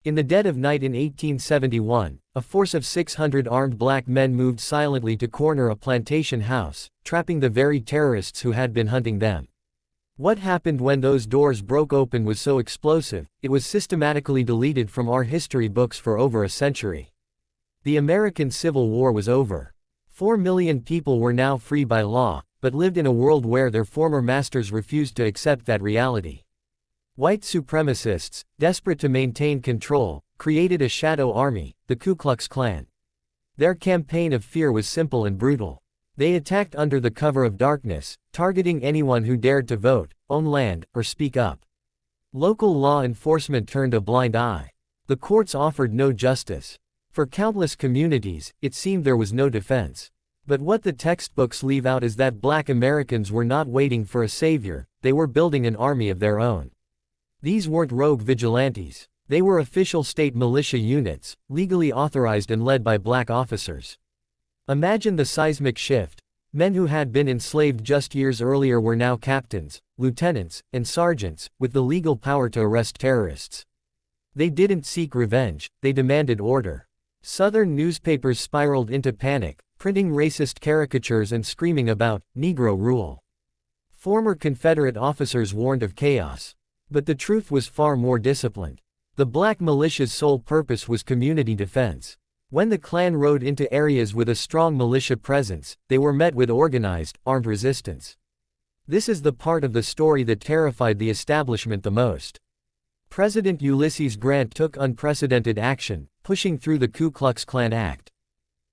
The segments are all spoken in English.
In the dead of night in 1871, a force of 600 armed black men moved silently to corner a plantation house, trapping the very terrorists who had been hunting them. What happened when those doors broke open was so explosive, it was systematically deleted from our history books for over a century. The American Civil War was over. 4 million people were now free by law, but lived in a world where their former masters refused to accept that reality. White supremacists, desperate to maintain control, created a shadow army, the Ku Klux Klan. Their campaign of fear was simple and brutal. They attacked under the cover of darkness, targeting anyone who dared to vote, own land, or speak up. Local law enforcement turned a blind eye. The courts offered no justice. For countless communities, it seemed there was no defense. But what the textbooks leave out is that black Americans were not waiting for a savior, they were building an army of their own. These weren't rogue vigilantes. They were official state militia units, legally authorized and led by black officers. Imagine the seismic shift. Men who had been enslaved just years earlier were now captains, lieutenants, and sergeants, with the legal power to arrest terrorists. They didn't seek revenge, they demanded order. Southern newspapers spiraled into panic, printing racist caricatures and screaming about Negro rule. Former Confederate officers warned of chaos. But the truth was far more disciplined. The black militia's sole purpose was community defense. When the Klan rode into areas with a strong militia presence, they were met with organized, armed resistance. This is the part of the story that terrified the establishment the most. President Ulysses Grant took unprecedented action, pushing through the Ku Klux Klan Act.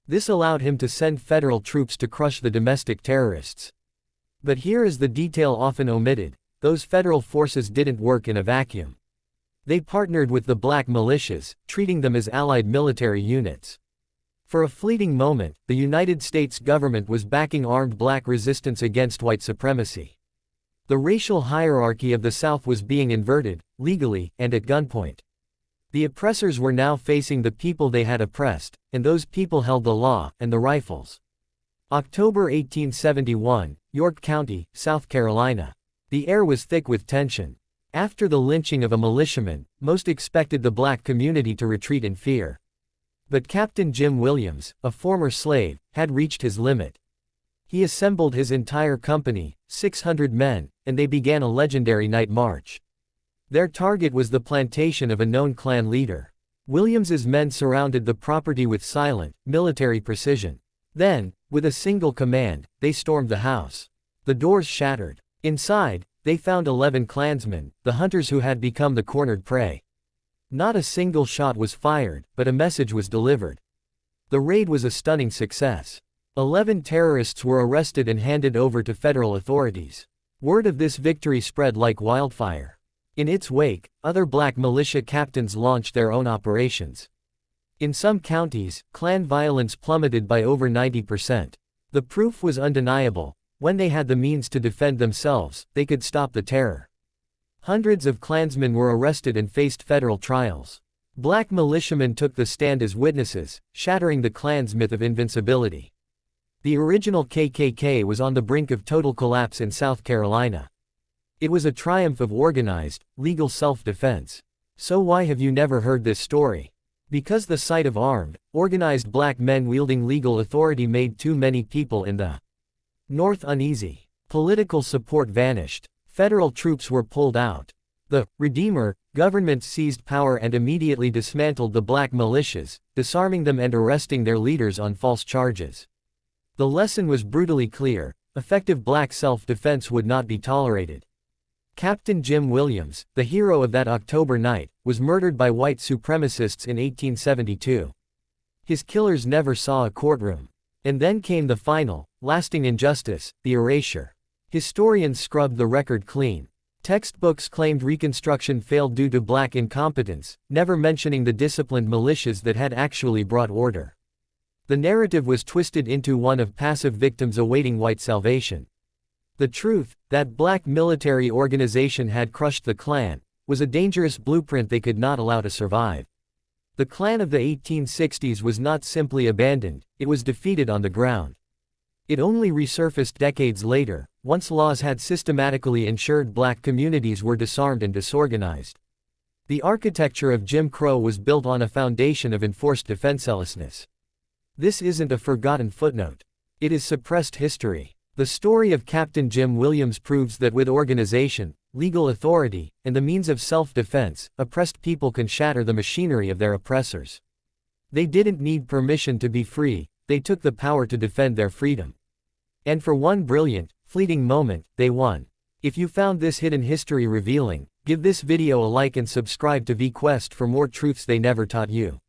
This allowed him to send federal troops to crush the domestic terrorists. But here is the detail often omitted. Those federal forces didn't work in a vacuum. They partnered with the black militias, treating them as allied military units. For a fleeting moment, the United States government was backing armed black resistance against white supremacy. The racial hierarchy of the South was being inverted, legally, and at gunpoint. The oppressors were now facing the people they had oppressed, and those people held the law and the rifles. October 1871, York County, South Carolina. The air was thick with tension. After the lynching of a militiaman, most expected the black community to retreat in fear. But Captain Jim Williams, a former slave, had reached his limit. He assembled his entire company, 600 men, and they began a legendary night march. Their target was the plantation of a known Klan leader. Williams's men surrounded the property with silent, military precision. Then, with a single command, they stormed the house. The doors shattered. Inside, they found 11 Klansmen, the hunters who had become the cornered prey. Not a single shot was fired, but a message was delivered. The raid was a stunning success. 11 terrorists were arrested and handed over to federal authorities. Word of this victory spread like wildfire. In its wake, other black militia captains launched their own operations. In some counties, Klan violence plummeted by over 90%. The proof was undeniable. When they had the means to defend themselves, they could stop the terror. Hundreds of Klansmen were arrested and faced federal trials. Black militiamen took the stand as witnesses, shattering the Klan's myth of invincibility. The original KKK was on the brink of total collapse in South Carolina. It was a triumph of organized, legal self-defense. So why have you never heard this story? Because the sight of armed, organized black men wielding legal authority made too many people in the North uneasy. Political support vanished. Federal troops were pulled out. The Redeemer government seized power and immediately dismantled the black militias, disarming them and arresting their leaders on false charges. The lesson was brutally clear: effective black self-defense would not be tolerated. Captain Jim Williams, the hero of that October night, was murdered by white supremacists in 1872. His killers never saw a courtroom. And then came the final, lasting injustice, the erasure. Historians scrubbed the record clean. Textbooks claimed Reconstruction failed due to black incompetence, never mentioning the disciplined militias that had actually brought order. The narrative was twisted into one of passive victims awaiting white salvation. The truth, that black military organization had crushed the Klan, was a dangerous blueprint they could not allow to survive. The Klan of the 1860s was not simply abandoned, it was defeated on the ground. It only resurfaced decades later, once laws had systematically ensured black communities were disarmed and disorganized. The architecture of Jim Crow was built on a foundation of enforced defenselessness. This isn't a forgotten footnote. It is suppressed history. The story of Captain Jim Williams proves that with organization, legal authority, and the means of self-defense, oppressed people can shatter the machinery of their oppressors. They didn't need permission to be free, they took the power to defend their freedom. And for one brilliant, fleeting moment, they won. If you found this hidden history revealing, give this video a like and subscribe to VQuest for more truths they never taught you.